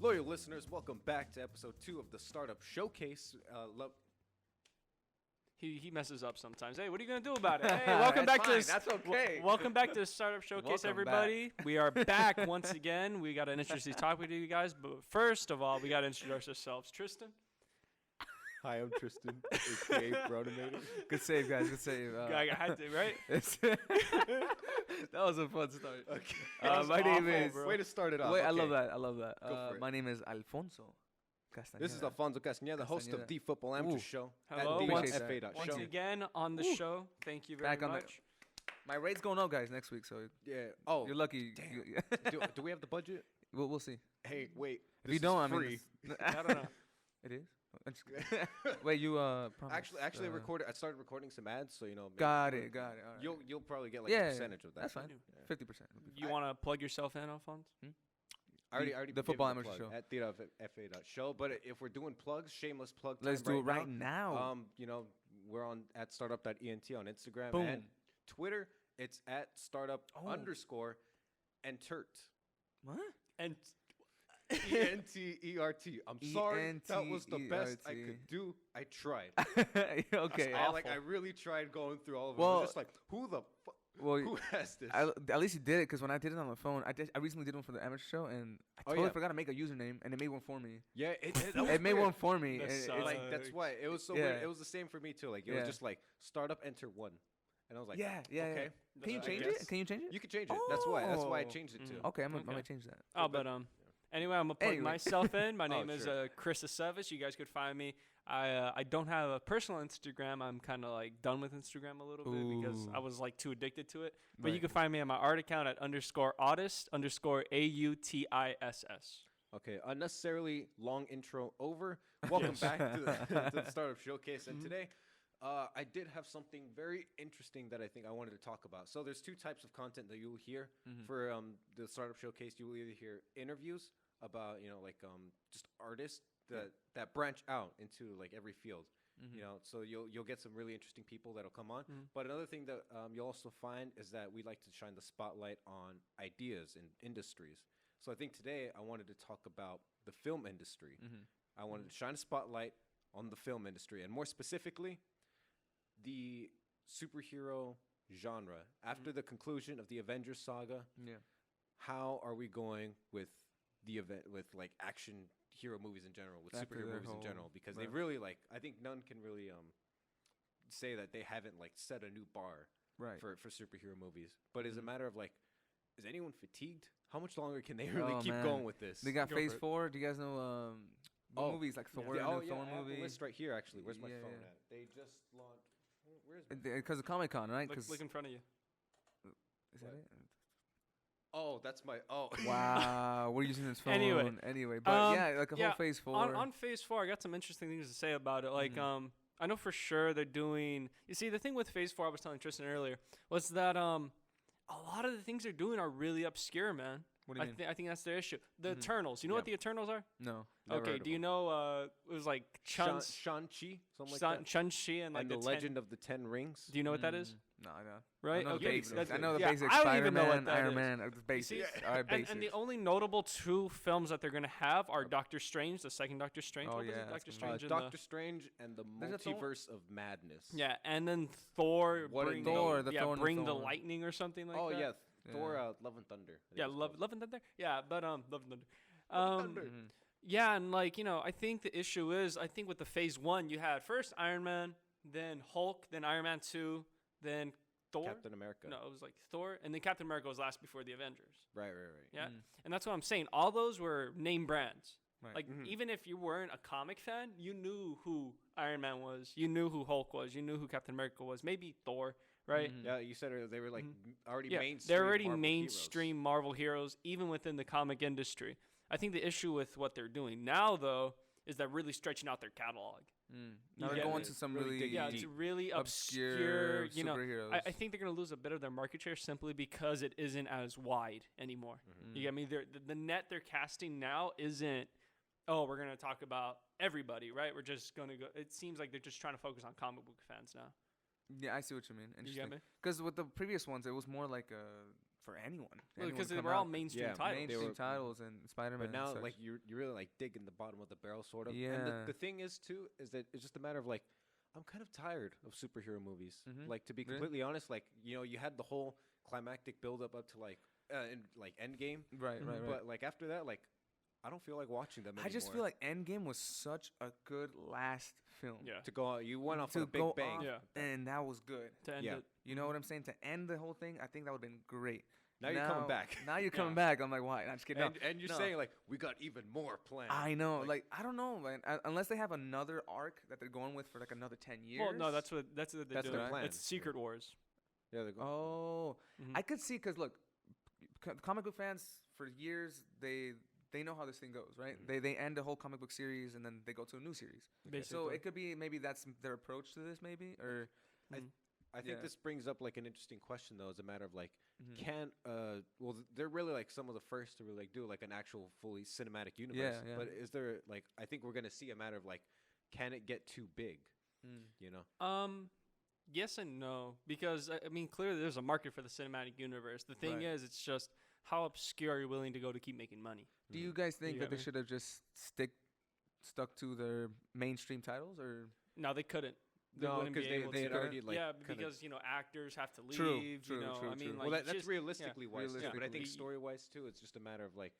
Loyal listeners, welcome back to episode 2 of the Startup Showcase. He messes up sometimes. Hey, what are you gonna do about it? Hey, welcome back to this. That's okay. Welcome back to the Startup Showcase, Welcome everybody. We are back once again. We got an interesting talk with you guys, but first of all, we got to introduce ourselves. Tristen. Hi, I'm Tristen, aka Brodomator. Good save, guys. Good save. I had to, right? That was a fun start. Okay. My name awful, is. bro. Way to start it off. Wait, I Okay. love that. I love that. Go for it. My name is Alfonso. Castaneda. This is Alfonso Castaneda, the host of Castaneda. the Football Amateur Ooh. Show Hello, at once- Once DFA.show. again on the Ooh. show. Thank you very Back on the- much. My rate's going up, guys, next week. So Yeah. Oh, you're lucky. damn. do we have the budget? We'll see. Hey, wait. If This you don't, is I mean, free. I don't know. It is. I'm just kidding. Wait, you promised, Actually, I started recording some ads, so maybe Got it. All right. You'll probably get like Yeah, a percentage of that. That's fine. Yeah. 50%. You want to plug yourself in, Alfonso? I already The gave Football you Amateur plug Show. at DFA.show. But if we're doing plugs, shameless plug. Let's time do it right now. We're on at startup.ent on Instagram Boom. and Twitter. It's at startup Oh. underscore entert. What? And ENTERT. I'm sorry. That was the best I ENTERT. could do. I tried. Okay. I really tried going through all of it. I Well- was just like, who the fuck? Well, Who has this? at least you did it, because when I did it on my phone, I recently did one for the amateur show, and I Oh, totally yeah. forgot to make a username, and it made one for me. Yeah, that was It made weird. one for me. That and it's sucks. Like that's why it was so Yeah. weird. It was the same for me too. Like it was Yeah. just like startup enter one, and I was like, yeah. okay, Can you I change guess. it? Can you change it? you can change it. That's why I Oh. changed it to. Mhm. Okay, I'm Okay. gonna change that. Oh, but- but anyway, I'm gonna plug Anyway. myself in. My Oh, name is sure. Chris Aceves. You guys could find me. I don't have a personal Instagram. I'm kind of like done with Instagram a little bit because I Ooh. was like too addicted to it. But you Right. can find me on my art account at _autist_AUTISS. Okay, unnecessarily long intro over. Welcome Yes. back to the startup showcase, and Mhm. today I did have something very interesting that I think I wanted to talk about. So there's two types of content that you'll hear Mhm. for the startup showcase. You will either hear interviews about just artists that branch out into like every field. Mhm. So you'll get some really interesting people that'll come on. Mhm. But another thing that you'll also find is that we like to shine the spotlight on ideas in industries. So I think today I wanted to talk about the film industry. Mhm. I wanted to shine a spotlight on the film industry, and more specifically, the superhero genre. After the conclusion of the Avenger saga, Yeah. how are we going with the event with like action hero movies in general, with After superhero their movies in whole- general? Because they right. really I think none can really say that they haven't like set a new bar Right. for superhero movies. But is it a Mhm. matter of like, is anyone fatigued? How much longer can they really Oh, keep man. going with this? They got Go Phase for it. 4. Do you guys know Oh, movies like Thor? Yeah, the oh new yeah, Thor I have the movie. list right here actually. Where's my Yeah, phone yeah. at? They just launched. Where's Because of Comic Con, right? Look in front of you. Is that it? Oh, that's my Wow, we're using this phone. Anyway. But yeah, like a yeah, whole Phase 4. On Phase 4, I got some interesting things to say about it. Like, Mhm. I know for sure they're doing. You see, the thing with Phase 4, I was telling Tristan earlier, was that a lot of the things they're doing are really obscure, man. What do you mean? I think that's their issue. The Mhm. Eternals. You know what the Eternals are? No. Never Okay. heard of Do you them. know? It was like Shang-Chi, something like that. Shang-Chi and like And the ten- Legend of the Ten Rings. Do you know what that is? No, I know. Right? I know Okay, the basics. that's I it. know the Yeah, basics. I don't even know what Spider-Man, that Iron is. Man, the basics. see, All right, basics. And the only notable two films that they're gonna have are Doctor Strange, the second Doctor Strange. Oh, What was it? yeah, that's Doctor gonna be- Strange. and Doctor Strange and the There's a Thor- Multiverse of Madness. Yeah, and then Thor. What a bring name. Thor, the yeah, Thor and the bring the Thor. lightning or something like Oh that. yeah, Thor, Yeah. Love and Thunder. I think Yeah, it's Love called. and Thunder. Yeah, but Love and Thunder. Thunder. Mhm. Yeah, and like I think the issue is I think with the Phase 1 you had first Iron Man, then Hulk, then Iron Man 2, then Thor. Captain America. No, it was like Thor, and then Captain America was last before the Avengers. Right. Yeah, Mm. and that's what I'm saying. All those were name brands. Right. Like Mhm. even if you weren't a comic fan, you knew who Iron Man was, you knew who Hulk was, you knew who Captain America was, maybe Thor, right? Mhm. Yeah, you said they were like already Yeah, mainstream. they're already Marvel mainstream Marvel heroes, even within the comic industry. I think the issue with what they're doing now, though, is they're really stretching out their catalog. Now Yeah, they're going they to some really really dig Yeah, deep. it's really obscure obscure. superheroes. I think they're going to lose a bit of their market share simply because it isn't as wide anymore. Mhm. You get me? The net they're casting now isn't, oh, we're going to talk about everybody, right? We're just going to go. It seems like they're just trying to focus on comic book fans now. Yeah, I see what you mean. You get Interesting. me? Because with the previous ones, it was more like for anyone. Anyone Because to they come were all out. mainstream Yeah, titles. mainstream were- titles and Spider-Man. But now, and such. like you're really like digging the bottom of the barrel, sort of. And Yeah. the thing is too is that it's just a matter of like I'm kind of tired of superhero movies. Mhm. Like to be Really? completely honest, like you had the whole climactic build up to like in like Endgame, right, Mhm. right, right. but like after that, like I don't feel like watching them I anymore. just feel like Endgame was such a good last film. Yeah. to go out, you went off To on a big go bang. off, Yeah. and that was good. To end Yeah. it. You know what I'm saying? To end the whole thing, I think that would have been great. Now you're coming back. Now you're coming Yeah. back. I'm like, why? I'm just kidding. No. And you're No. saying like we got even more planned. I know. Like, I don't know, man. Unless they have another arc that they're going with for like another 10 years. Well, no, that's what they're That's their doing. plan. It's Secret Wars. Yeah, they're going. Oh, Mhm. I could see because look, comic book fans for years they know how this thing goes, right? Mhm. They end the whole comic book series and then they go to a new series. So Basically. it could be maybe that's their approach to this, maybe or I think Yeah. this brings up like an interesting question though, as a matter of like, Mhm. can well they're really like some of the first to really like do like an actual fully cinematic universe. yeah. But is there like I think we're gonna see a matter of like, can it get too big? Mm. You know? Yes and no, because I mean, clearly there's a market for the cinematic universe. The thing Right. is, it's just how obscure are you willing to go to keep making money? Do you guys think You that get they me? should have just stuck to their mainstream titles or No, they couldn't. They No, wouldn't be because they able they had to. already like Yeah, kinda- because actors have to leave. True, you true, know, true, I mean, true. like well, it's that's just- realistically wise, too, but I think Realistically. story wise too, it's just a matter of like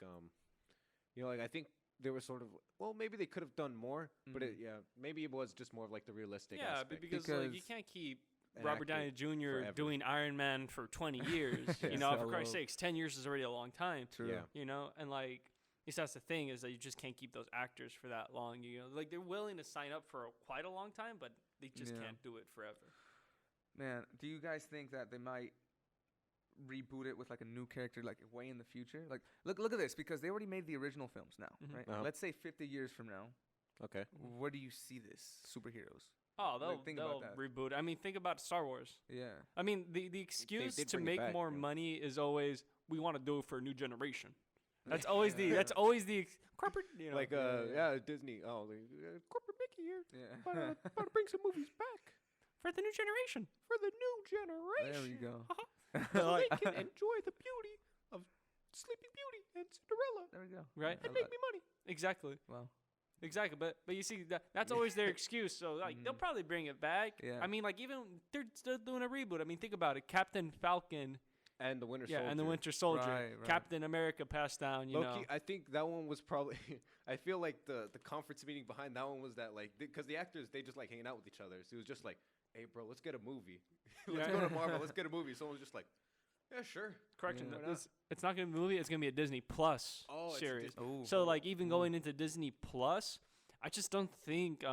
like I think they were sort of well maybe they could have done more, but Mhm. maybe it was just more of like the realistic Yeah, aspect. because like, you Because can't keep an Robert actor Downey Jr. forever. doing Iron Man for 20 years. Yeah. You know, for Solo. Christ's sakes, 10 years is already a long time. true? Yeah. You know, and like, that's the thing is that you just can't keep those actors for that long. You know, like they're willing to sign up for quite a long time, but they just Yeah. can't do it forever. Man, do you guys think that they might reboot it with like a new character like way in the future? Like look at this because they already made the original films now, Mhm. right? Uh-huh. Let's say 50 years from now, Okay. where do you see this superheroes? Oh, they'll, Like, think about they'll that. reboot. I mean, think about Star Wars. Yeah. I mean, the excuse did to bring it make back, more yeah. money is always we want to do it for a new generation. That's always the corporate. You know, Like Yeah. Disney. Oh, corporate Mickey here. Yeah. About to bring some movies back for the new generation. for the new generation. There we go. So they can enjoy the beauty of Sleeping Beauty and Cinderella There we go. Right. and make me money. Exactly. Wow. Exactly, but you see that's always their excuse. So like they'll probably bring it back. Yeah. I mean, like even they're still doing a reboot. I mean, think about it: Captain Falcon, And the Winter Soldier. and the Winter Soldier. Right, right. Captain America passed down. You know, Low-key, I think that one was probably. I feel like the conference meeting behind that one was that like because the actors they just like hanging out with each other. So it was just like, hey bro, let's get a movie. Let's Yeah. go to Marvel. Let's get a movie. Someone was just like, yeah, sure. correction. Yeah. Why not? It's not gonna be a movie. It's gonna be a Disney Plus Oh, it's a series. Disney- Oh. So like even going into Disney Plus, I just don't think.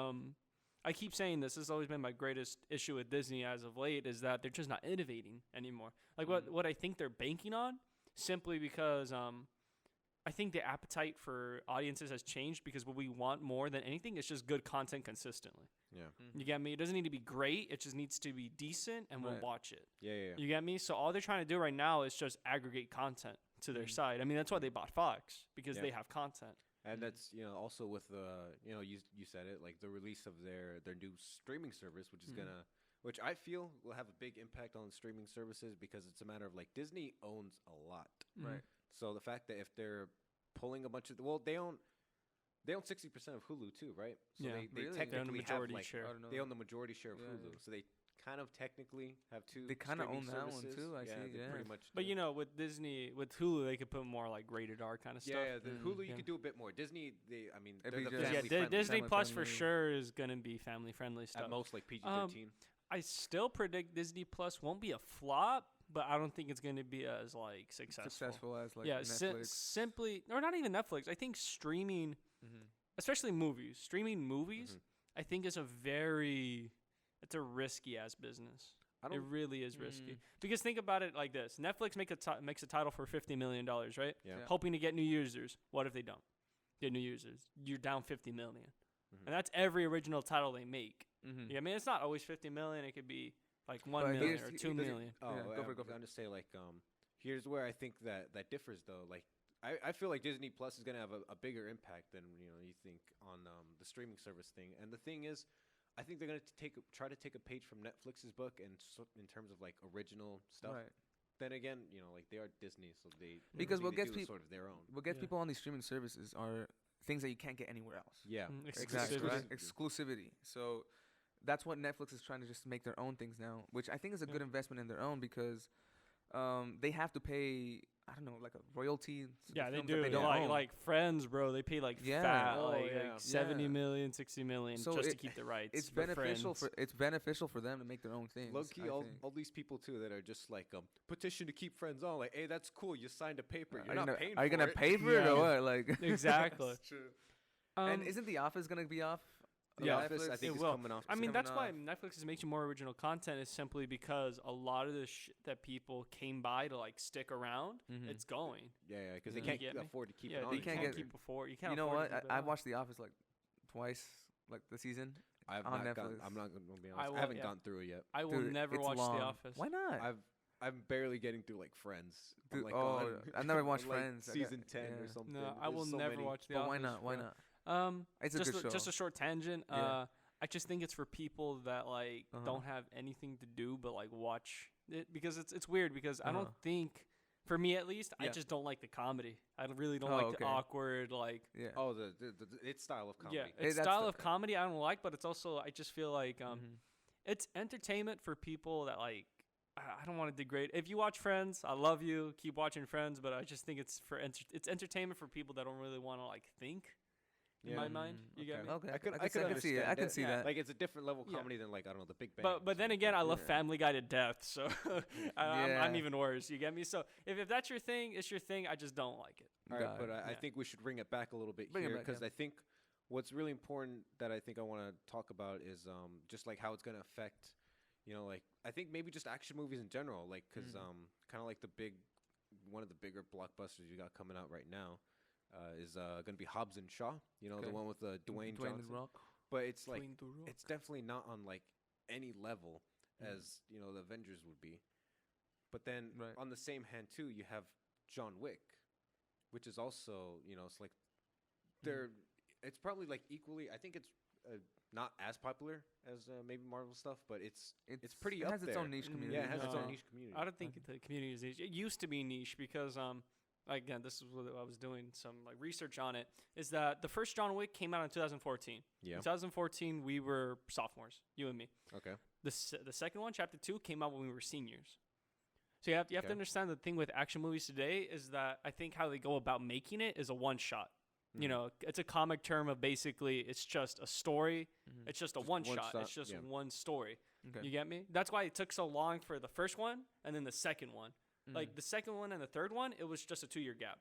I keep saying this has always been my greatest issue with Disney as of late is that they're just not innovating anymore. Like what I think they're banking on, simply because I think the appetite for audiences has changed because what we want more than anything is just good content consistently. Yeah. You get me? It doesn't need to be great. It just needs to be decent, and we'll Right. watch it. Yeah. You get me? So all they're trying to do right now is just aggregate content to their Mhm. side. I mean, that's why they bought Fox because Yeah. they have content. And that's also with the you said it like the release of their new streaming service, which is Mhm. which I feel will have a big impact on streaming services because it's a matter of like Disney owns a lot. Right. So the fact that if they're pulling a bunch of they own 60% of Hulu too, right? So Yeah. they Really? They own the technically majority have like share. I don't know. they own the majority share of Yeah, Hulu. yeah. So they kind of technically have two. They kinda streaming own that one, services. too, I yeah, see, they yeah. pretty much. But do. you know, with Hulu, they could put more like rated R kind of stuff. Yeah, the Hulu you Yeah. could do a bit more. Disney, It'd they're be the just- Yeah, family friendly. Disney Family Plus for friendly. sure is gonna be family friendly stuff. At most like PG-13. I still predict Disney Plus won't be a flop, but I don't think it's gonna be as like successful. As like yeah, Netflix. simply or not even Netflix. I think streaming, Mhm. especially movies, streaming movies, Mhm. I think is it's a risky ass business. I It don't. really is risky Mm. because think about it like this: Netflix makes a title for $50 million, right? Yeah. Yeah. Hoping to get new users. What if they don't get new users? You're down 50 million, Mhm. and that's every original title they make. Mhm. Yeah, I mean it's not always 50 million. It could be like 1 But million here's- or he- 2 does it- million. Oh, Yeah, go for it, go for I'm it. just say like here's where I think that differs though. Like I feel like Disney Plus is gonna have a bigger impact than you think on the streaming service thing. And the thing is, I think they're gonna try to take a page from Netflix's book and in terms of like original stuff. Right. Then again, like they are Disney, so they Because what gets people people sort of their own. what gets Yeah. people on these streaming services are things that you can't get anywhere else. Yeah, Exactly. Exclusivity. Right? Exclusivity. So that's what Netflix is trying to just make their own things now, which I think is a good Yeah. investment in their own because they have to pay, I don't know, like a royalty. to the Yeah, they films that do. They don't like own. like Friends, bro. They pay like Yeah. fat, Oh, like, yeah. like 70 Yeah. million, 60 million So just to it- keep the rights. It's for beneficial Friends. for them to make their own things. low key, I all think. these people too that are just like petition to keep friends on. Like, hey, that's cool. You signed a paper. You're Are not you gonna, paying. are you for gonna it. pay for it Yeah. or what? Like Exactly. It's true. And isn't The Office gonna be off? The Yeah. Office, I Netflix? think, It is will. coming off. I mean, coming that's why off. Netflix is making more original content is simply because a lot of the shit that people came by to like stick around, Mhm. it's going. yeah, because they Yeah. can't You get me? afford to keep Yeah, it on. they You can't can't get- keep before. You can't. You know afford what? to keep it I on. watched The Office like twice, like the season. I've on not gone. Netflix. I'm not gonna be I honest. I, will- haven't yeah. gone through it yet. I will Dude, never it's watch long. The Office. Why not? I'm barely getting through like Friends. I'm Dude, like oh, on, I've never watched on, like, Friends. season 10 yeah. or something. No, I There's will so never many. watch The But Office. why not? Why bro. not? It's a just good show. just a short tangent. Yeah. I just think it's for people that like Uh-huh. don't have anything to do but like watch it because it's weird because I don't Uh-huh. think, for me at least, I Yeah. just don't like the comedy. I really don't Oh, like okay. the awkward like. Yeah. Oh, its style of comedy. Yeah, Hey, it's that's style the- of comedy I don't like, but it's also I just feel like Mhm. it's entertainment for people that like. I don't want to degrade. If you watch Friends, I love you. Keep watching Friends, but I just think it's for it's entertainment for people that don't really want to like think. In my Yeah. mind, you get me. Okay. I could I can see it. understand I can it. see Yeah. that. Like it's a different level of Yeah. comedy than like I don't know the Big Bang. or But then something again, like I love Yeah. Family Guy to death, so I'm Yeah. even worse. You get me? So if that's your thing, it's your thing. I just don't like it. that. All right, Got but it. I Yeah. think we should bring it back a little bit Bring it here back, because yeah. I think what's really important that I think I want to talk about is just like how it's gonna affect, like I think maybe just action movies in general, like because kind of like one of the bigger blockbusters you got coming out right now. Is gonna be Hobbs and Shaw, the Okay. one with Dwayne The Johnson. Rock. But it's like Dwayne The Rock. it's definitely not on like any level Mhm. as the Avengers would be. But then Right. on the same hand too, you have John Wick, which is also it's like they're it's probably like equally. I think it's not as popular as maybe Marvel stuff, but it's pretty It up has its there. own niche Mm, community. Yeah, it has its No. own niche community. I don't think the community is niche. It used to be niche because again, this is what I was doing some like research on it. Is that the first John Wick came out in 2014? Yeah. In 2014, we were sophomores, you and me. Okay. The second one, Chapter 2, came out when we were seniors. So you have to Okay. understand the thing with action movies today is that I think how they go about making it is a one shot. Mhm. It's a comic term of basically it's just a story. Mhm. It's just a Just one one shot. shot, It's just yeah. one story. Okay. You get me? That's why it took so long for the first one and then the second one. Like the second one and the third one, it was just a 2-year gap.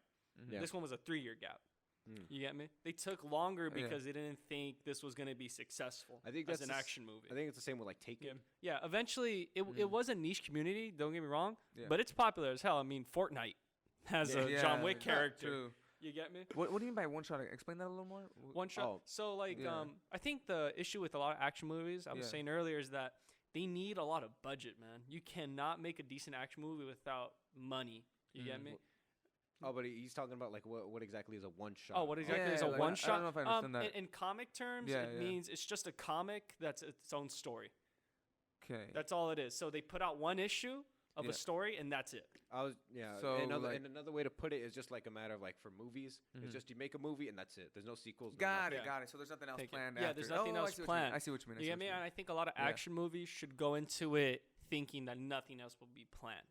Yeah. This one was a 3-year gap. Mm. You get me? They took longer Yeah. because they didn't think this was going to be successful I think as that's an the action movie. I think it's the same with like Taken. Yeah, eventually it Mhm. was a niche community, don't get me wrong, Yeah. but it's popular as hell. I mean, Fortnite has Yeah. a John Wick Yeah, character. True. You get me? What do you mean by one shot? Explain that a little more. One shot. Oh, So like yeah. I think the issue with a lot of action movies, I was Yeah. saying earlier, is that they need a lot of budget, man. You cannot make a decent action movie without money. You get Mm. me? Oh, but he's talking about like what exactly is a one shot? Oh, what exactly is a Yeah, like, one I shot? don't know if I understand that. In comic terms, Yeah, it yeah. means it's just a comic that's its own story. Okay. That's all it is. So they put out one issue of Yeah. a story, and that's it. So, and like- another way to put it is just like a matter of like for movies, Mhm. it's just you make a movie and that's it. There's no sequels. no Got nothing. it. Got it. So there's nothing else Take it. planned. Yeah, after. there's nothing Oh, else I see what you mean. planned. I see what you mean. I You see get what me? you And mean. I think a lot of Yeah. action movies should go into it thinking that nothing else will be planned.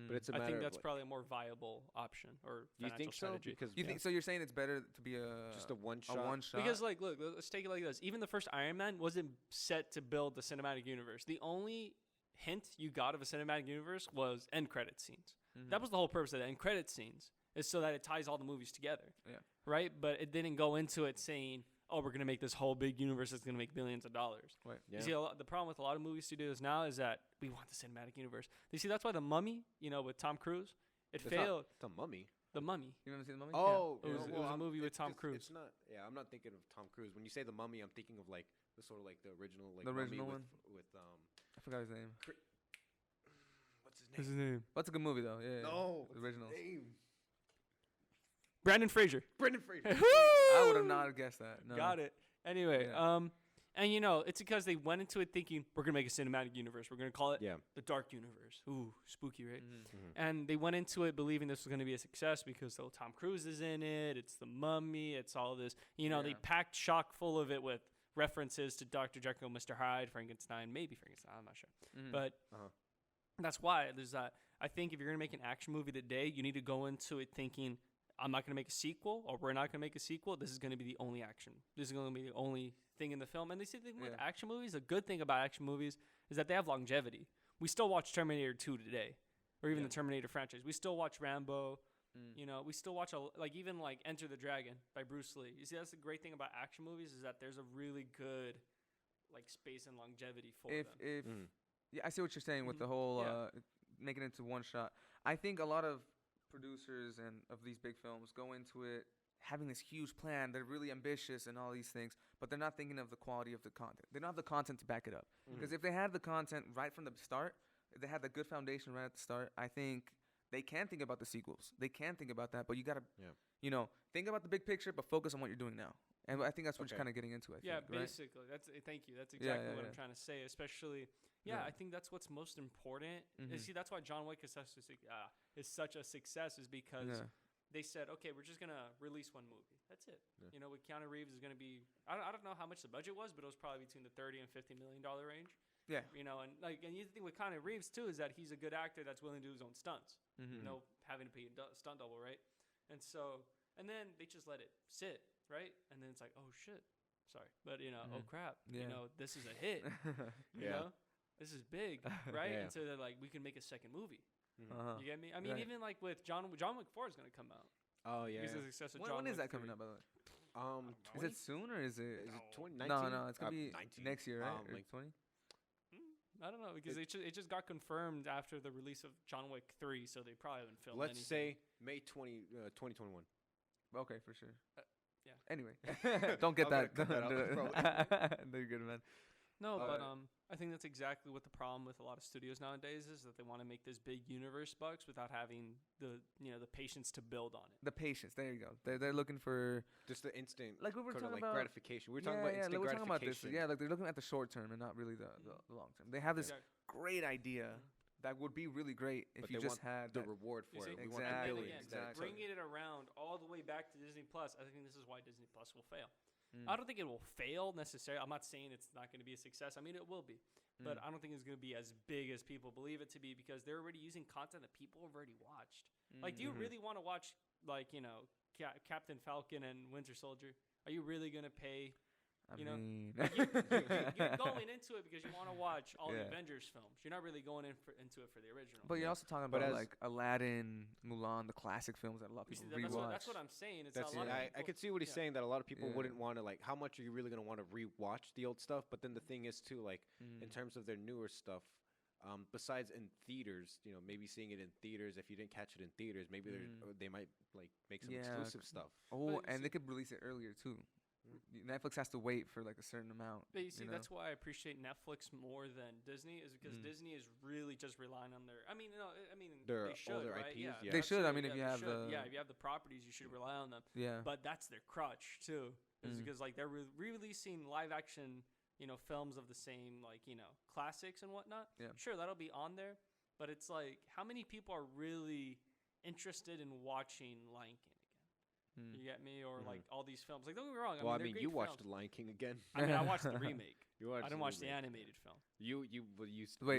But it's a I matter think of that's like, probably a more viable option or you financial think so? strategy. Because You think so? You're saying it's better to be just a one a shot. one shot? Because like, look, let's take it like this. Even the first Iron Man wasn't set to build the cinematic universe. The only hint you got of a cinematic universe was end credit scenes. Mhm. That was the whole purpose of the end credit scenes, is so that it ties all the movies together. Yeah. Right? But it didn't go into it saying, oh, we're going to make this whole big universe that's going to make billions of dollars. Right. Yeah. You see, the problem with a lot of movie studios now is that we want the cinematic universe. You see, that's why The Mummy, with Tom Cruise, it It's failed. Not, it's a mummy. The Mummy. You haven't seen the Mummy? Oh, It was- it was a I'm- movie with Tom it's Cruise. It's not. Yeah, I'm not thinking of Tom Cruise. When you say the mummy, I'm thinking of like the sort of like the original like The mummy original with, one? with I forgot his name. what's his name? What's his name? What's a good movie though? Yeah. No, The original. name. Brandon Fraser. Brendan Fraser. I would have not guessed that. No. Got it. Anyway, Yeah. And, it's because they went into it thinking, we're going to make a cinematic universe. We're going to call it the Dark Universe. Ooh, spooky, right? And they went into it believing this was going to be a success because Tom Cruise is in it. It's the Mummy. It's all this. They packed chock full of it with references to Dr. Jekyll, Mr. Hyde, Frankenstein, maybe Frankenstein. I'm not sure. But that's why there's that. I think if you're going to make an action movie today, you need to go into it thinking, I'm not going to make a sequel, or we're not going to make a sequel. This is going to be the only action. This is going to be the only thing in the film. And they say with action movies, a good thing about action movies is that they have longevity. We still watch Terminator 2 today, or even the Terminator franchise. We still watch Rambo. We still watch even Enter the Dragon by Bruce Lee. You see, that's the great thing about action movies is that there's a really good space and longevity for them. Yeah, I see what you're saying with the whole making it into one shot. I think a lot of producers and of these big films go into it having this huge plan. They're really ambitious and all these things, but they're not thinking of the quality of the content. They don't have the content to back it up. Because if they had the content right from the start, if they had the good foundation right at the start, I think they can think about the sequels. They can think about that, but you got to, think about the big picture, but focus on what you're doing now. And I think that's what you're kind of getting into, I think, basically. Right? Thank you. That's exactly what I'm trying to say, especially... I think that's what's most important. See, that's why John Wick is such a success is because they said, okay, we're just going to release one movie. That's it. With Keanu Reeves is going to be, I don't know how much the budget was, but it was probably between the $30 and $50 million range. Yeah. And you think with Keanu Reeves too is that he's a good actor that's willing to do his own stunts. Having to pay a stunt double, right? And then they just let it sit, right? And then it's like, oh shit. Sorry. But oh crap. This is a hit. You know? This is big, right? And so they're like, we can make a second movie. You get me? I mean, even with John Wick 4 is going to come out. Oh, yeah. He's the successor of John Wick. When is that coming out, by the way? Is it soon or is it 2019? No, it's going to be 19. Next year, right? 20? I don't know, because it just got confirmed after the release of John Wick 3, so they probably haven't filmed anything. Let's say May 2021. Okay, for sure. Yeah. Anyway, don't get that. No, you're good, man. No, but I think that's exactly what the problem with a lot of studios nowadays is, that they want to make this big universe bucks without having the patience to build on it. The patience, there you go. They're looking for just the instant, like we were talking about gratification. We were talking about instant gratification. We're talking about this. Yeah, like they're looking at the short term and not really the long term. They have this great idea that would be really great if you just had the reward for it. Exactly. We want the billions. Bringing it around all the way back to Disney Plus, I think this is why Disney Plus will fail. I don't think it will fail necessarily. I'm not saying it's not going to be a success. I mean, it will be. But I don't think it's going to be as big as people believe it to be because they're already using content that people have already watched. Like, do you really want to watch, Captain Falcon and Winter Soldier? Are you really going to pay... you're going into it because you want to watch all the Avengers films. You're not really going into it for the original. But you're also talking about Aladdin, Mulan, the classic films that a lot of people rewatch. That's what I'm saying. I could see what he's saying, that a lot of people wouldn't want to, how much are you really going to want to rewatch the old stuff? But then the thing is, too, in terms of their newer stuff, besides in theaters, maybe seeing it in theaters, if you didn't catch it in theaters, maybe they might, make some exclusive stuff. Oh, and they could release it earlier, too. Netflix has to wait for a certain amount. But you see, that's why I appreciate Netflix more than Disney, is because Disney is really just relying on their. Their they should, older right? IPs. Yeah, they should. I mean, if you have if you have the properties, you should rely on them. Yeah. But that's their crutch too, is because they're re-releasing live action, films of the same classics and whatnot. Yeah. Sure, that'll be on there, but it's how many people are really interested in watching Lion King? You get me? Or all these films. Don't get me wrong. Well, you watched The Lion King again. I mean, I watched the remake. I didn't watch the animated film. You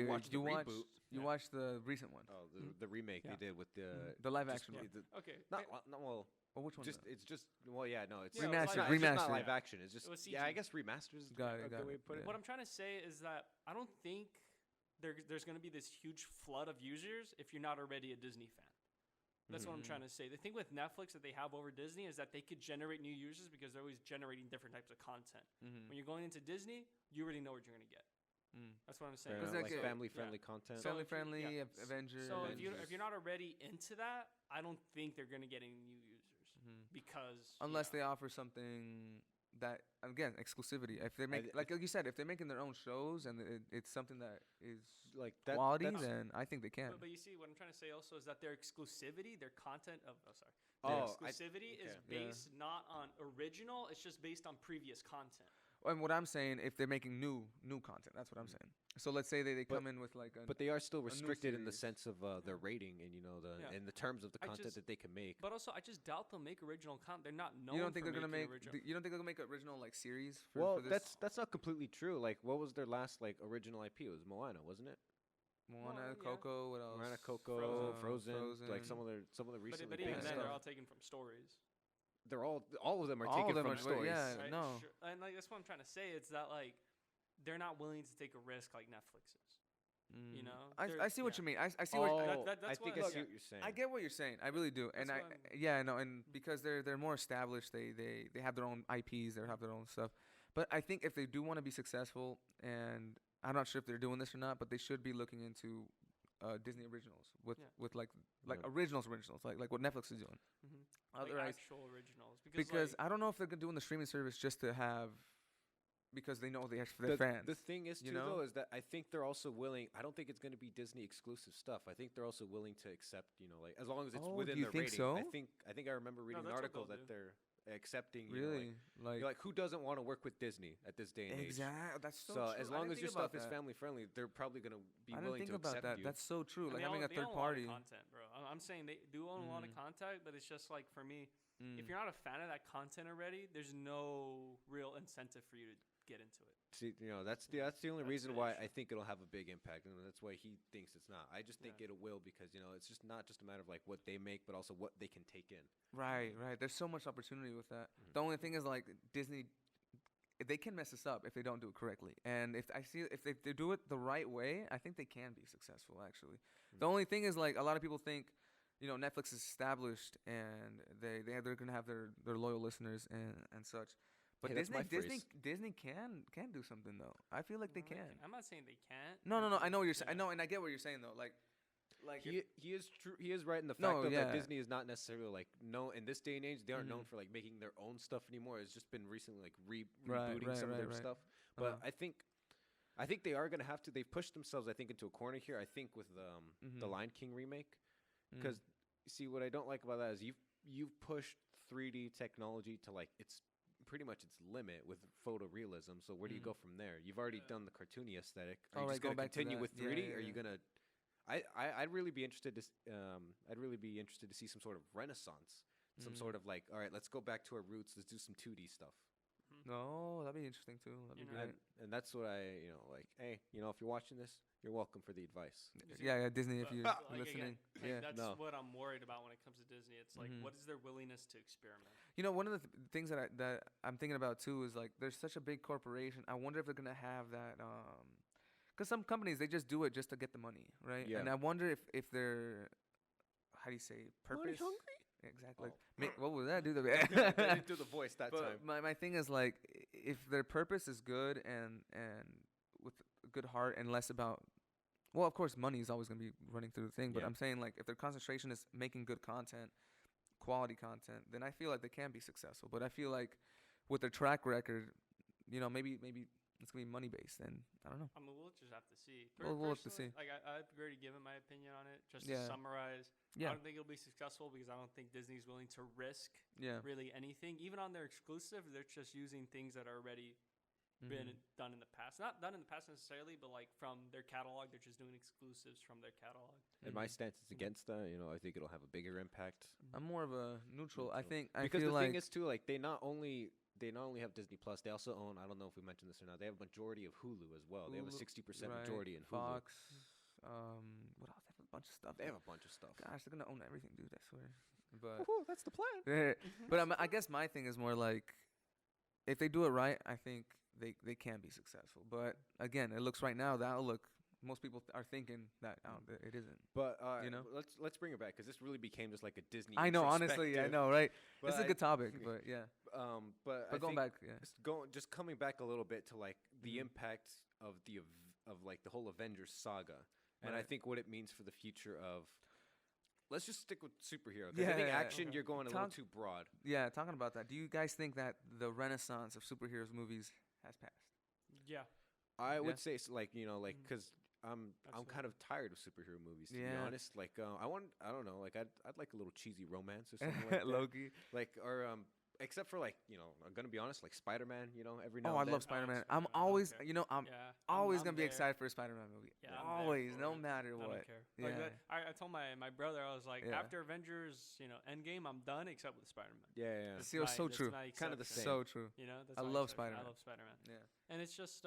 watched the reboot. You watched the recent one. Oh, the remake they did with the live action one. Okay. Well, which one? It's just it's remastered. It's just not live action. It's just I guess remasters. Got it. Way to put it. What I'm trying to say is that I don't think there's going to be this huge flood of users if you're not already a Disney fan. That's what I'm trying to say. The thing with Netflix that they have over Disney is that they could generate new users because they're always generating different types of content. When you're going into Disney, you already know what you're going to get. That's what I'm saying. Family-friendly content. Family-friendly, Avenger. So if you're not already into that, I don't think they're going to get any new users because unless they offer something that, again, exclusivity. If they make like you said, if they're making their own shows and it's something that is quality, then I think they can. But you see, what I'm trying to say also is that their exclusivity, their content exclusivity is based not on original. It's just based on previous content. And what I'm saying, if they're making new content, that's what I'm saying. So let's say they But- come in with like a. But they are still new restricted in the series. sense of their rating and Yeah. in the terms of the I content just- that they can make. But also, I just doubt they'll make original content. They're not known. You don't think for they're gonna making make? original. You don't think they're gonna make original like series? Well, for this? that's not completely true. Like, what was their last like original IP? It was Moana, wasn't it? Moana, Well, yeah. Coco. What else? Moana, Coco, Frozen. Frozen, like some of the But, recently but big even then, stuff. they're stuff. all taken from stories. They're all of them are All taken of them from are- stories. yeah. Right? no. Sure. And like that's what I'm trying to say. It's that like they're not willing to take a risk like Netflix is. You know. I see what yeah. you mean. I see Oh, what. That's I think what- I see what you're saying. I get what you're saying. I really do. And That's I what I'm- yeah, no, and because they're more established, they have their own IPs, they have their own stuff. But I think if they do want to be successful, and I'm not sure if they're doing this or not, but they should be looking into Disney originals with Yeah. with like Yeah. originals like what Netflix is doing. Mhm. Otherwise, like actual originals because like, I don't know if they're doing the streaming service just to have because they know they have their the, fans. the thing is, you too, know? though, is that I think they're also willing. I don't think it's going to be Disney exclusive stuff. I think they're also willing to accept, like as long as it's Oh, within do you their think rating. so? I think I remember reading an that's what article they'll that do. they're accepting. Really, You're like, who doesn't want to work with Disney at this day and age? exactly. That's so, So true. as I long didn't as your think about stuff is that. family friendly, they're probably going to be I didn't willing think to about accept that. you. That's so true. and Like they having own- a they third own a lot of party. content, bro. I'm saying they do own a lot of content, but it's just like for me, if you're not a fan of that content already, there's no real incentive for you to get into it. See, that's the only That's reason the why issue. I think it'll have a big impact, and that's why he thinks it's not. I just think Yeah. it will because it's just not just a matter of like what they make, but also what they can take in. Right. There's so much opportunity with that. Mhm. The only thing is like Disney, they can mess us up if they don't do it correctly. And if they do it the right way, I think they can be successful. Actually, the Mhm. only thing is like a lot of people think, Netflix is established and they're gonna have their loyal listeners and such. But Hey, that's my Disney can do something though. I feel like they No, can. I'm not saying they can't. No. I know what you're saying. I Yeah. know, and I get what you're saying though. Like He is true. He is right in the fact No, though, yeah. that Disney is not necessarily like known in this day and age. They aren't known Mhm. for like making their own stuff anymore. It's just been recently like Right, rebooting some of their right. stuff. But Uh-huh. I think they are gonna have to. They've pushed themselves, I think, into a corner here. I think with the Mhm. Lion King remake, Mm. because see what I don't like about that is you've pushed 3D technology to like it's pretty much its limit with photorealism. So where do you Mhm. go from there? You've already done the cartoony aesthetic. Are Oh, you right, just going gonna back to continue that. with Yeah, 3D? yeah, Are you yeah. gonna I'd really be interested to I'd really be interested to see some sort of renaissance, some Mhm. sort of like, all right, let's go back to our roots. Let's do some 2D stuff. No, that'd be interesting too. That'd be You know, great. And that's what I like. Hey, if you're watching this, you're welcome for the advice. Yeah, Disney, if But, you're like, listening. again, Yeah. that's No. what I'm worried about when it comes to Disney. It's like, Mhm. what is their willingness to experiment? One of the things that I'm thinking about too is like there's such a big corporation. I wonder if they're gonna have that. Because some companies they just do it just to get the money, right? Yeah. And I wonder if they're how do you say purpose? hungry? Exactly. Oh. What was that? Do I the didn't do the voice that But time. my thing is like if their purpose is good and with a good heart and less about well of course money is always going to be running through the thing but Yeah. I'm saying like if their concentration is making good content quality content then I feel like they can be successful but I feel like with their track record maybe it's going to be money based and I don't know. I mean, we'll just have to see. We'll have to Personally, see. Like, I've already given my opinion on it. Just Yeah. to summarize, Yeah. I don't think it'll be successful because I don't think Disney's willing to risk Yeah. really anything. Even on their exclusive, they're just using things that are already been Mhm. done in the past. Not done in the past necessarily, but like from their catalog, they're just doing exclusives from their catalog. And my Mhm. stance is against that. I think it'll have a bigger impact. I'm more of a neutral. I Neutral. think I Because feel the like thing is too, like they not only have Disney Plus, they also own. I don't know if we mentioned this or not. They have a majority of Hulu as well. They have a Hulu, 60% right, majority in Hulu. Fox. What else? They have a bunch of stuff. They have a bunch of stuff. Gosh, they're gonna own everything, dude. I swear. But Woohoo, that's the plan. but I guess my thing is more like, if they do it right, I think they can be successful. But again, it looks right now the outlook. Most people are thinking that it isn't. But let's bring it back because this really became just like a Disney. I know, honestly, I introspective, know, right? but It's a I- good topic, but yeah. But I But going think back, yeah. just coming back a little bit to like the Mhm. impact of of like the whole Avengers saga, and I Right. think what it means for the future of. Let's just stick with superhero. 'Cause I think Yeah, action, okay. you're going a little Talk- too broad. Yeah, talking about that. Do you guys think that the renaissance of superheroes movies has passed? Yeah. I Yeah. would say like Mhm. because I'm Absolutely. kind of tired of superhero movies to be Yeah. honest. Like I don't know, like I'd like a little cheesy romance or something like that. Loki. Like or except for like I'm gonna be honest, like Spider-Man. Every now Oh, I and then. love Spider-Man. I'm Spider-Man, I don't always, care. I'm Yeah, always I'm gonna be there. excited for a Spider-Man movie. Yeah, I'm there Always, for no it. matter I what. don't care. Yeah. Like, I told my brother, I was like, Yeah. after Avengers, Endgame, I'm done except with Spider-Man. Yeah. See, it was so true. Kind of the same. So true. That's I my love exception. Spider-Man. I love Spider-Man. Yeah. And it's just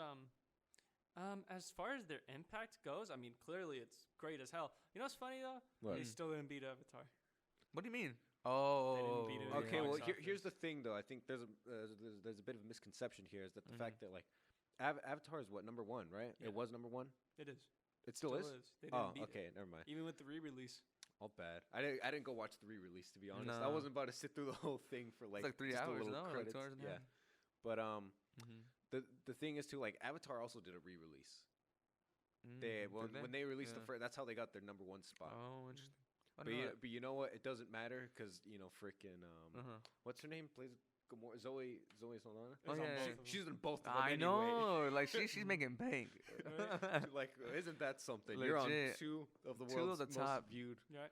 as far as their impact goes, I mean, clearly it's great as hell. You know what's funny though? What? They still didn't beat Avatar. What do you mean? Oh. beat it. Okay, Yeah. well, Box here's the office. thing, though. I think there's a bit of a misconception here. Is that the Mhm. fact that like Avatar is what, number 1, right? Yeah. It was number 1. It is. It still is. They didn't Oh, beat okay, it. never mind. Even with the re-release. All bad. I didn't go watch the re-release, to be honest. I No. wasn't about to sit through the whole thing for like It's like 3 just a hours, little no? Like credits. 2 hours and a yeah. half. But Mm-hmm. the thing is too, like Avatar also did a re-release. When they released the first, that's how they got their number 1 spot. Oh, interesting. I But didn't know but you know what? It doesn't matter because freaking that. Uh-huh. what's her name? Plays Gamora. Zoe Saldana. It was on yeah, both yeah. of them. She's in both of them I anyway. know. Like she's making bank. Like, isn't that something? You're on Legit. 2 of the Two of world's the top. most viewed. Right.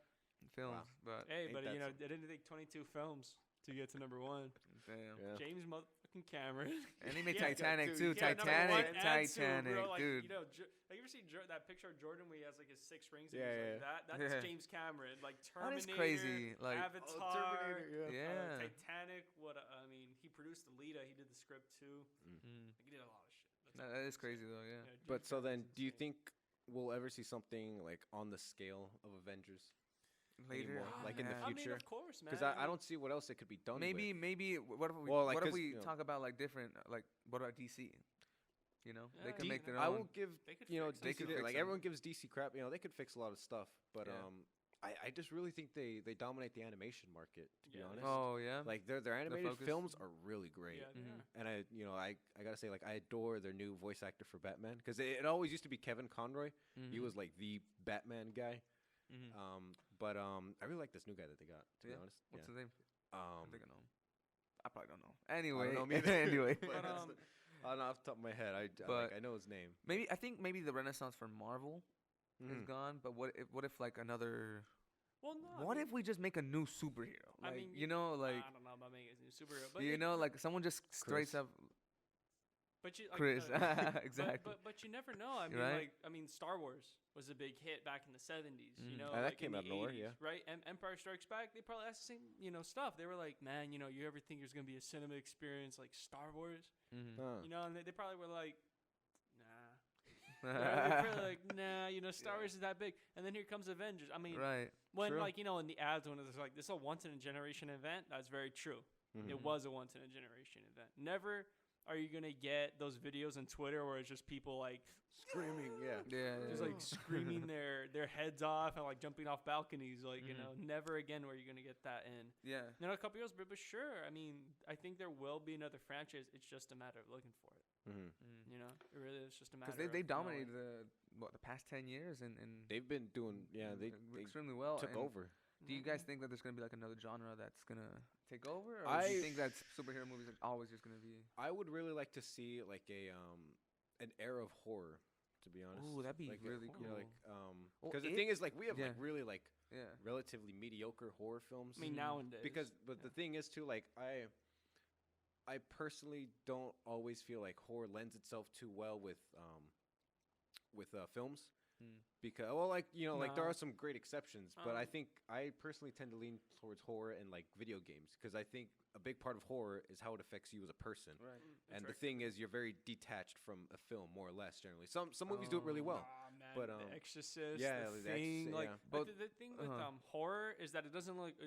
Films, but Hey, Ain't but that it didn't take 22 films to get to number 1. damn. Yeah. James motherfucking Cameron. And he made Yeah, Titanic dude, too. Yeah, number one Titanic, and two, Titanic, bro. Like, dude. Have you ever seen that picture of Jordan where he has like his 6 rings? And Yeah, he's yeah. like that. That's Yeah. James Cameron. Like That Terminator. is crazy. Like Avatar. yeah. Titanic. I mean, he produced Alita. He did the script too. Mm. Like, he did a lot of shit. That is crazy though. Yeah. James But so then, Cameron's do you insane. think we'll ever see something like on the scale of Avengers? Later, Anymore, like in the I mean, future? of course, man. Because I don't see what else it could be done. maybe with. what if we Well, like, what if 'cause, we talk about like different like what about DC? You know, they Yeah, can make their I own. will give They could DC, fix They could like fix them. everyone gives DC crap. They could fix a lot of stuff, but Yeah. I just really think they dominate the animation market. To be Yeah, honest, Oh yeah. like their animated focus. films are really great. Yeah, they Mhm. are. And I gotta say, like, I adore their new voice actor for Batman because it always used to be Kevin Conroy. He was like the Batman guy. But I really like this new guy that they got. To be honest, What's yeah. his name? I Um, think I know. I probably don't know. I Anyway, don't know me either. anyway, but But, I don't know off the top of my head. But- I know his name. I think maybe the renaissance for Marvel is Mhm. gone. But what if like another? Well, no. What if we just make a new superhero? I Like mean, you know, like I don't know about making it a new superhero, but you know, like someone just straight Chris. up but you, like, Chris. but- Exactly. But you never know. I mean, Right? Star Wars was a big hit back in the 70s. You Mhm. know, That like came in out the of nowhere, 80s, yeah. Right. Empire Strikes Back. They probably asked the same stuff. They were like, man, you ever think there's gonna be a cinema experience like Star Wars? Huh. And they probably were like, nah. They're probably like, nah. Star Yeah. Wars is that big. And then here comes Avengers. I mean, Right. when true. in the ads when it's like this is a once in a generation event, that's very true. Mhm. It was a once in a generation event. Never are you gonna get those videos on Twitter where it's just people like Screaming, yeah. Yeah. just like screaming their heads off and like jumping off balconies. Like Mhm. never again where you're gonna get that in. Yeah. A couple years, but sure. I mean, I think there will be another franchise. It's just a matter of looking for it. Mhm. It really is just a matter. Because they of dominated knowing. the past 10 years and They've been doing, they extremely well. took and over. Do you guys think that there's gonna be like another genre that's gonna take over, or do I- you think that superhero movies are always just gonna be? I would really like to see like an era of horror. To be honest, Ooh, that'd be like really You know, like Well, because the it- thing is, like, we have yeah. like really like Yeah. relatively mediocre horror films. I mean, nowadays But the thing is too, like, I personally don't always feel like horror lends itself too well with films. Mm. Because like there No. are some great exceptions, but I Um, think I personally tend to lean towards horror and like video games because I think a big part of horror is how it affects you as a person. Right. And the thing is, you're very detached from a film, more or less. Generally, some movies do it really well. Man, but, The Exorcist, yeah, The The Thing, Exorcist, like, yeah. but But- the thing with uh-huh. horror is that it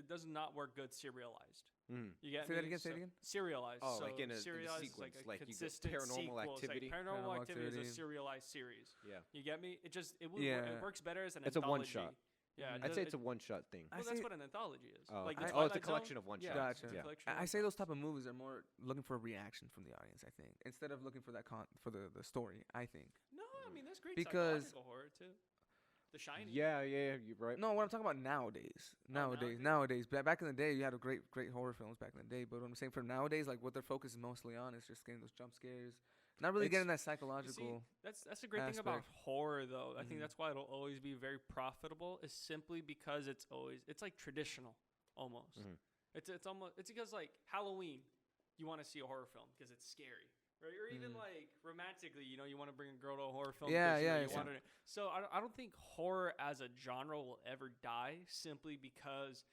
does not work good serialized. Mm. You get Say me? that again. Say it again. Serialized. Oh, so like in a serialized is sequence, like a like you go consistent Paranormal sequel. It's Activity. Like Paranormal Paranormal Activity is a Activity. serialized series. Yeah, You get me? It Yeah. works better as an It's a anthology. one-shot. Yeah, Mhm. I'd say it's a one-shot thing. I well, that's say- what an anthology is. Oh, Like okay. the Oh, it's a Twilight collection Zone? of one Yeah, shots. Gotcha. it's a Yeah. collection of I say one those type of movies are more looking for a reaction from the audience. I think instead of looking for that for the story. I think. No, I mean that's great. Because- Psychological horror too. The Shining. Yeah, you're right. No, what I'm talking about nowadays. Nowadays. Back in the day, you had a great horror films back in the day. But what I'm saying for nowadays, like what they're focusing mostly on is just getting those jump scares, not really It's- getting that You see, psychological. that's the great thing about aspect. horror, though. I think Mhm. that's why it'll always be very profitable. Is simply because it's like traditional, almost. Mhm. It's almost it's because like Halloween, you want to see a horror film because it's scary, right? Or even like romantically, you know, you want to bring a girl to a horror film. Yeah, because, yeah, you want her to, so I don't think horror as a genre will ever die simply because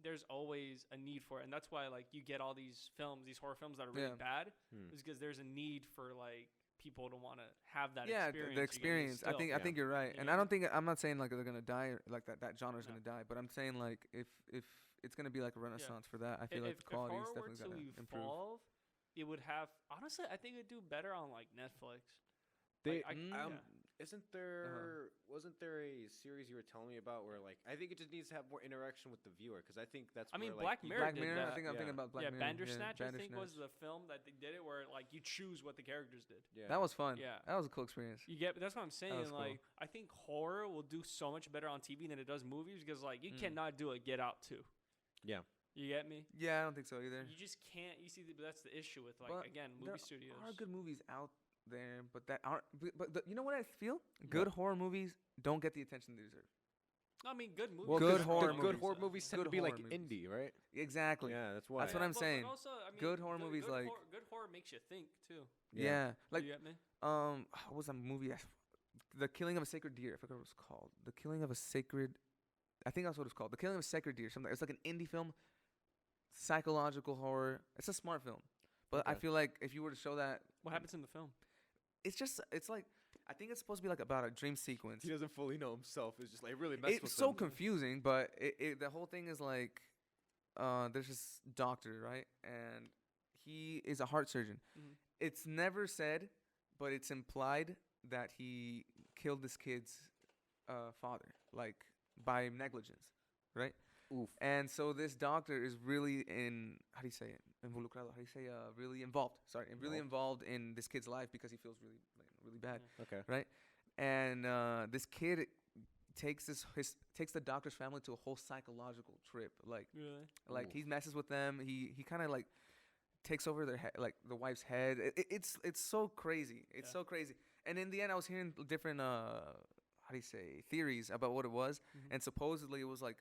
there's always a need for it, and that's why like you get all these films, these horror films that are really bad, is because there's a need for like people to want to have that experience. The experience. I think you're right, and I'm not saying like they're gonna die or like that genre's gonna die, but I'm saying like if it's gonna be like a renaissance for that, I feel like the quality is definitely gonna improve. It would have honestly, I think it'd do better on like Netflix. Isn't there wasn't there a series you were telling me about where like I think it just needs to have more interaction with the viewer because I think that's Black Mirror. I think I'm thinking about Black Mirror. Bandersnatch I think was the film that they did it where like you choose what the characters did. Yeah, that was fun. Yeah, that was a cool experience. That's what I'm saying. Like cool. I think horror will do so much better on TV than it does movies because like you cannot do a Get Out 2. Yeah. You get me? Yeah, I don't think so either. You just can't. You see, that's the issue with like again movie studios. There are good movies out there, but that aren't. But you know what I feel? Good horror movies don't get the attention they deserve. I mean, good movies. Well, good horror movies tend to be like indie, right? Exactly. Yeah, that's why. That's what I'm saying. But also, I mean, good horror movies good like good horror makes you think too. Yeah, like you get me? What was that movie? The Killing of a Sacred Deer. I forgot what it was called. The Killing of a Sacred. I think that's what it's called. The Killing of a Sacred Deer. Something. It's like an indie film. Psychological horror. It's a smart film, but I feel like if you were to show that, what happens in the film? It's like I think it's supposed to be like about a dream sequence. He doesn't fully know himself. It's just like really messed with him. It's so confusing, but the whole thing is like, there's this doctor, right, and he is a heart surgeon. It's never said, but it's implied that he killed this kid's father, like by negligence, right? Oof. And so this doctor is really how do you say it? Involucrado. How do you say really involved? Sorry, really involved in this kid's life because he feels really bad. Yeah. Okay. Right. And this kid takes the doctor's family to a whole psychological trip. Like, really? Like he messes with them. He kind of like takes over their head, like the wife's head. It's so crazy. It's so crazy. And in the end, I was hearing different how do you say theories about what it was, and supposedly it was like.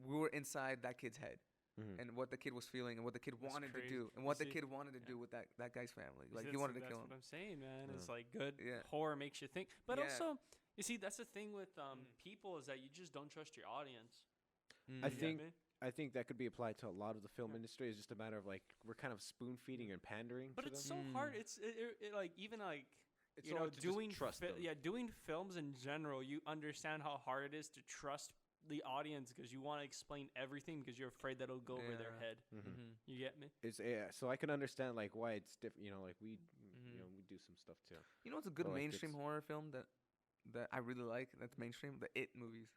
We were inside that kid's head, and what the kid was feeling, and what the kid wanted to do, and what the kid wanted to do with that guy's family. Like he wanted to kill him. That's what I'm saying, man. It's like good horror makes you think, but also you see that's the thing with people is that you just don't trust your audience. I think that could be applied to a lot of the film industry. It's just a matter of like we're kind of spoon feeding and pandering. But to it's them. so hard. It's like even like. It's you know, doing doing films in general, you understand how hard it is to trust the audience because you want to explain everything because you're afraid that it'll go over their head. You get me? It's so I can understand like why it's different. You know, like we we do some stuff too. You know, it's a good mainstream horror film that I really like. That's mainstream. The It movies.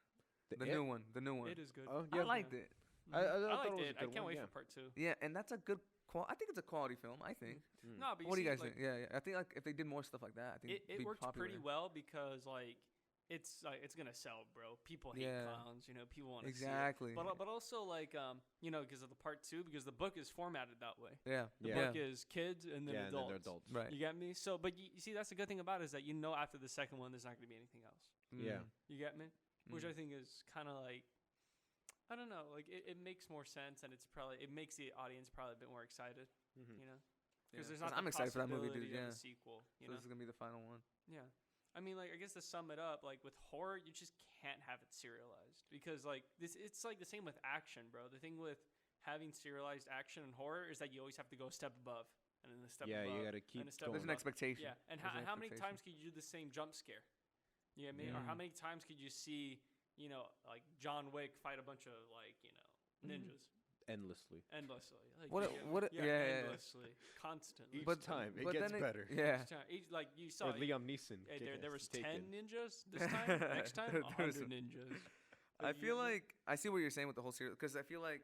The new one. It is good. Oh, yeah. I liked it. I liked it. I can't wait for part 2. Yeah, and that's a good. I think it's a quality film. I think. No, but what do you guys think? Yeah. I think like if they did more stuff like that, I think it works pretty well because like. It's gonna sell, bro. People hate clowns, you know. People want to see it. But also like you know, because of the part 2, because the book is formatted that way. The book is kids and then adults. And then they're adults. Right. You get me? So, but you see, that's the good thing about it is that you know after the second one, there's not gonna be anything else. Yeah. You get me? Which I think is kind of like, I don't know, like it makes more sense and it makes the audience probably a bit more excited. You know, because there's not. I'm excited for that movie, dude. Yeah. Sequel. You know? This is gonna be the final one. Yeah. I mean, like, I guess to sum it up, like, with horror, you just can't have it serialized. Because, like, it's like the same with action, bro. The thing with having serialized action and horror is that you always have to go a step above. And then a step above. Yeah, you got to keep going. There's an expectation. Yeah, and how many times could you do the same jump scare? You know what I mean? Or how many times could you see, you know, like, John Wick fight a bunch of, like, you know, ninjas? Endlessly. Like, endlessly. Constantly. Each time. It gets better. Yeah. Like, you saw Liam Neeson. There was 10 ninjas this time. Next time, 100 ninjas. I feel like I see what you're saying with the whole series because I feel like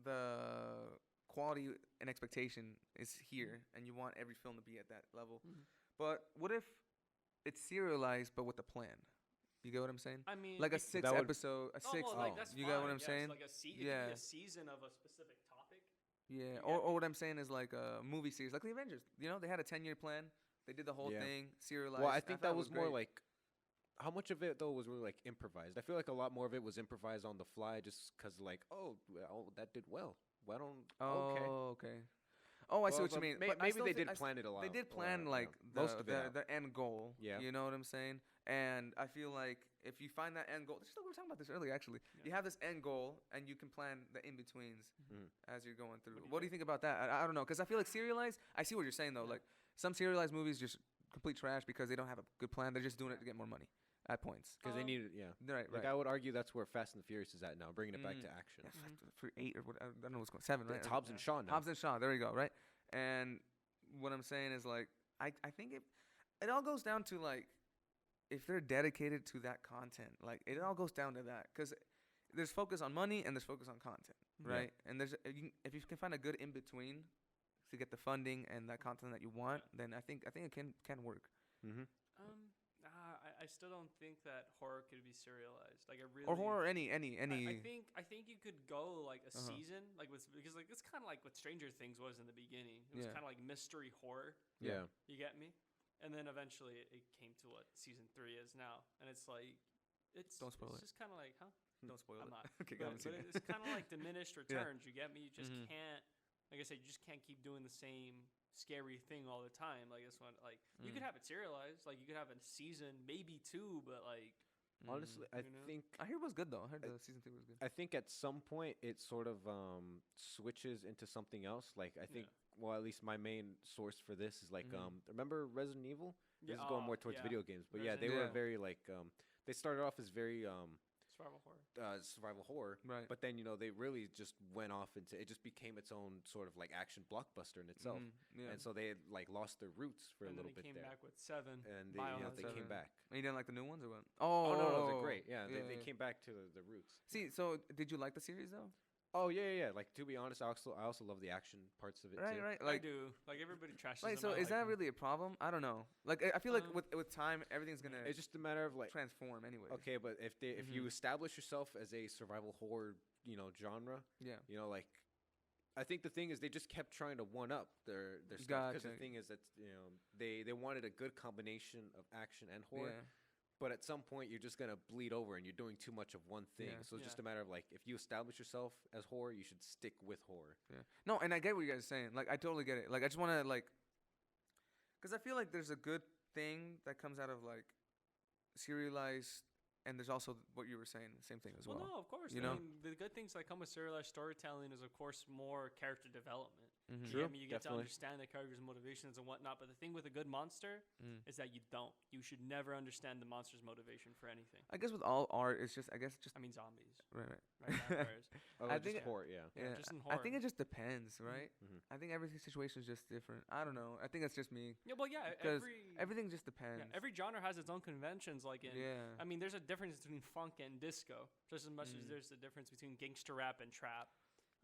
the quality and expectation is here, and you want every film to be at that level. But what if it's serialized but with a plan? You get what I'm saying? I mean, like a 6 episode, a 6. You get what I'm saying? Like a season of a specific topic. Yeah, or what I'm saying is like a movie series, like the Avengers. You know, they had a 10-year plan. They did the whole thing serialized. Well, I think that was more like, how much of it though was really like improvised? I feel like a lot more of it was improvised on the fly, just because like, that did well. Why don't? Okay. Oh, okay. Oh, I see what you mean. But Maybe they did plan it a lot. They did plan like most of it the end goal. Yeah. You know what I'm saying? And I feel like if you find that end goal, we were talking about this earlier actually. Yeah. You have this end goal, and you can plan the in betweens as you're going through. What What do you think about that? I don't know, because I feel like serialized. I see what you're saying though. Yeah. Like some serialized movies just complete trash because they don't have a good plan. They're just doing it to get more money at points. because they needed. Yeah. Right, Like right. I would argue that's where Fast and the Furious is at now, bringing it back to action. Yeah, for 8 or what? I don't know what's going. 7, right? It's Hobbs and Shaw now. Hobbs and Shaw. There you go. Right. And what I'm saying is like I think it all goes down to like if they're dedicated to that content. Like it all goes down to that because there's focus on money and there's focus on content, Yeah. right? And there's if you can find a good in between to get the funding and that content that you want, then I think it can work. Mm-hmm. I still don't think that horror could be serialized. Like I really Or horror, any. I think you could go like a season, like because like it's kind of like what Stranger Things was in the beginning. It was Yeah. kind of like mystery horror. Yeah. You get me? And then eventually it came to what season 3 is now, and it's like Don't spoil it's it. just kind of like, huh? Don't spoil I'm it. not. Okay, go But, on, see but it. it's kind of like diminished returns. You get me? You just Mhm. can't. Like I said, you just can't keep doing the same scary thing all the time. Like this one, like you could have it serialized. Like you could have a season, maybe 2, but like Honestly, I You know? think I hear it was good though. I heard the season 2 was good. I think at some point it sort of switches into something else. Like I think, well, at least my main source for this is like remember Resident Evil? This is going more towards video games, but yeah, they were Yeah. very like they started off as very survival horror. survival horror, Right. but then they really just went off into it. Just became its own sort of like action blockbuster in itself, Yeah. and so they had like lost their roots for And a then little they bit came there, back with 7. and Biohazard. they came back. And you didn't like the new ones or what? Oh no, they're great. Yeah, they came back to the roots. See, so did you like the series though? Oh yeah. Like to be honest, I also love the action parts of it too. Right. I Like, do. Like everybody trashes like them. so I is like that them. really a problem? I don't know. Like I feel like Um, with time everything's gonna It's just a matter of like transform anyway. okay, but if you establish yourself as a survival horror, genre, Yeah. like I think the thing is they just kept trying to one up their stuff because the Gotcha. thing is that they wanted a good combination of action and horror. Yeah. But at some point, you're just gonna bleed over, and you're doing too much of one thing. Yeah. So it's just a matter of like, if you establish yourself as horror, you should stick with horror. Yeah. No, and I get what you guys are saying. Like I totally get it. Like I just want to like, because I feel like there's a good thing that comes out of like serialized, and there's also what you were saying, the same thing as well. Well, no, of course. You I know? mean, the good things that come with serialized storytelling is, of course, more character development. Mhm. You True, get me? You get to definitely. understand the character's motivations and whatnot. But the thing with a good monster is that you don't. You should never understand the monster's motivation for anything. I guess with all art, it's just I mean, zombies, right. right? Vampires. Oh, I just think- horror, yeah. Yeah, just in I think horror. it just depends, right? Mhm. I think every situation is just different. I don't know. I think it's just me. Yeah, well, yeah. Because everything just depends. every genre has its own conventions. Like in, Yeah. I mean, there's a difference between funk and disco, just as much as there's a difference between gangster rap and trap.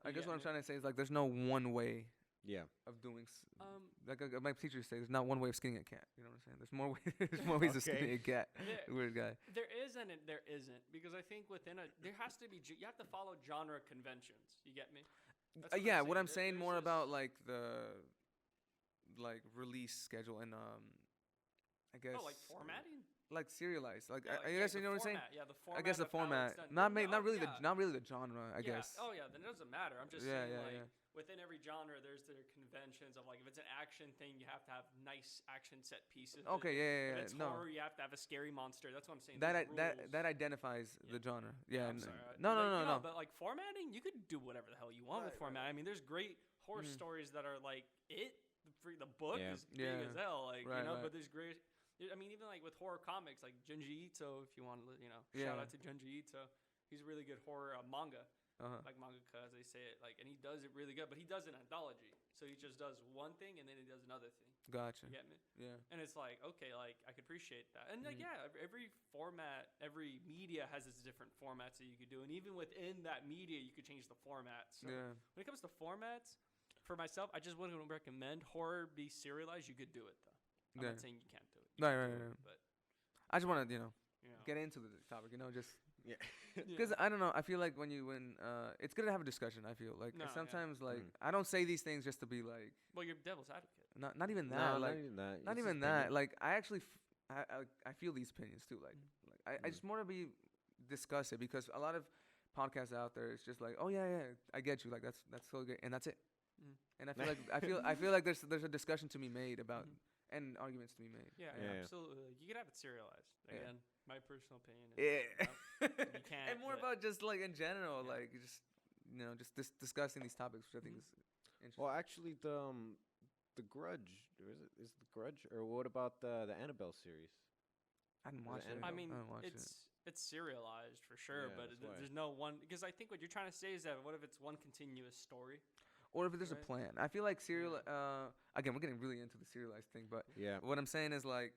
I You guess get what I'm me? trying to say is like there's no one way Yeah. of doing. Um, Like my teacher say, there's not one way of skinning a cat. You know what I'm saying? There's more ways. There's more ways of skinning a cat. Yeah. Weird guy. There is and there isn't, because I think within there has to be you have to follow genre conventions. You get me? That's Yeah, what I'm There- saying there's more this- about like the release schedule and I guess like formatting. like serialized. Like Yeah, I guess the you know what I'm saying. format, Yeah, the format. I guess the of how it's format, done. not No, really yeah. not really the genre. I Yeah. guess. Oh yeah, then it doesn't matter. I'm just Yeah, saying yeah, like yeah. within every genre, there's their conventions of like if it's an action thing, you have to have nice action set pieces. Okay, yeah. If it's No, horror, you have to have a scary monster. That's what I'm saying. that There's rules. that identifies the genre. Yeah. I'm sorry. No, Like, you know, no. But like formatting, you could do whatever the hell you want with Right, format. I mean, there's great horror Mhm. stories that are like the book Yeah. is big Yeah. as hell, like Right, right. But there's great. I mean, even like with horror comics, like Junji Ito, if you want to, shout Yeah. out to Junji Ito. He's a really good horror manga, Uh-huh. like mangaka as they say it, like, and he does it really good. But he does an anthology, so he just does one thing and then he does another thing. Gotcha. You get me? Yeah. And it's like, okay, like I could appreciate that. And like, Mhm. yeah, every format, every media has its different formats that you could do. And even within that media, you could change the format. So Yeah. when it comes to formats, for myself, I just wouldn't recommend horror be serialized. You could do it though. I'm Yeah. not saying you can't do it. You Right, can right, do right. it, but I just want to get yeah. into the topic. Just Yeah. because I don't know. I feel like when it's good to have a discussion. I feel like No, yeah. sometimes like I don't say these things just to be like Well, you're devil's advocate. not even that. No, like not even that. not It's even just that. opinion. Like I actually I feel these opinions too. Like I just want to be discuss it because a lot of podcasts out there, it's just like, oh yeah, I get you, like that's so good, and that's it. And I feel like there's a discussion to be made about and arguments to be made. Yeah, Yeah. absolutely. You could have it serialized. Again, my personal opinion. Is, Yeah. you can't. And more about just like in general, like just discussing these topics, which I think is interesting. Well, actually, the Grudge, is the Grudge, or what about the Annabelle series? I didn't watch it. Annabelle. I mean, I didn't watch it's serialized for sure, Yeah, but that's why. there's no one because I think what you're trying to say is that what if it's one continuous story? Or if there's a Right. plan. I feel like serial. Again, we're getting really into the serialized thing, but Yeah, what I'm saying is like.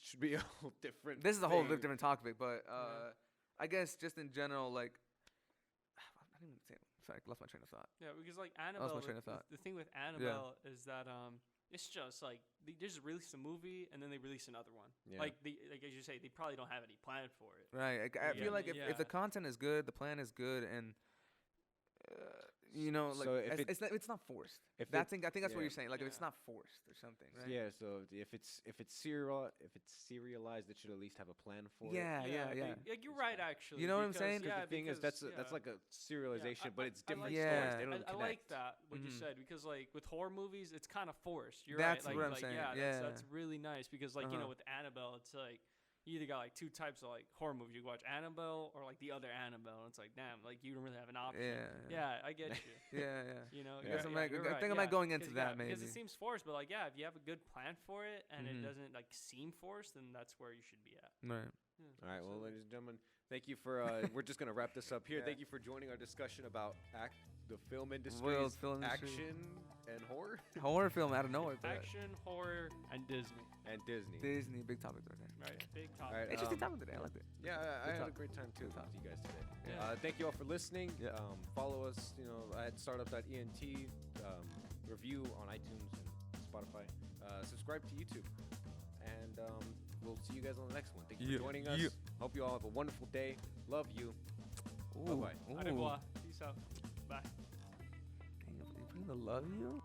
should be a whole different. This is a whole thing. different topic, but I guess just in general, like. I didn't even say. Sorry, I lost my train of thought. Yeah, because like my Annabelle, train of thought. the thing with Annabelle is that it's just like they just release a movie and then they release another one. Yeah. Like as you say, they probably don't have any plan for it. Right. I Yeah. feel like if the Yeah. content is good, the plan is good, and like So if it's not forced. if I it- think that's what yeah. you're saying. Like if it's Yeah. not forced or something, right? Yeah, so if it's serialized, it should at least have a plan for it. Yeah. Like, you're right, actually. You know what I'm because- saying? 'Cause Yeah, the thing is, because, that's like a serialization, I- but it's I different like that. stories. They don't I connect. like that what you Mhm. said because like with horror movies, it's kind of forced. You're That's right. what I'm like, saying. Yeah, Yeah. that's really nice because like Uh-huh. with Annabelle, it's like you either got like two types of like horror movies. You can watch Annabelle or like the other Annabelle. And it's like damn, like you don't really have an option. Yeah. I get you. Yeah. You know, Yeah. you're- Guess I yeah, might- you're I right, think I might yeah. going into 'Cause, that because it maybe. seems forced, but like yeah, if you have a good plan for it and Mhm. it doesn't like seem forced, then that's where you should be at. Right. Yeah, All right, well, absolutely. ladies and gentlemen, thank you for. We're just gonna wrap this up here. Yeah. Thank you for joining our discussion about the film industry, World film industry. action and horror, Horror film out of nowhere. but Action, horror, and Disney. and Disney. Disney, big topics right there. Right, big All topic. right, Interesting topic today. I liked it. Yeah, I Good had a talk. great time too Good with talk. you guys today. Yeah. Thank you all for listening. Yeah. Follow us, at startup.ent. Review on iTunes and Spotify. Subscribe to YouTube, and we'll see you guys on the next one. Thank you Yeah. for joining us. Yeah. Hope you all have a wonderful day. Love you. Ooh. Bye-bye. Ooh. Au revoir. Peace out. Bye. Dang, you bring the love you?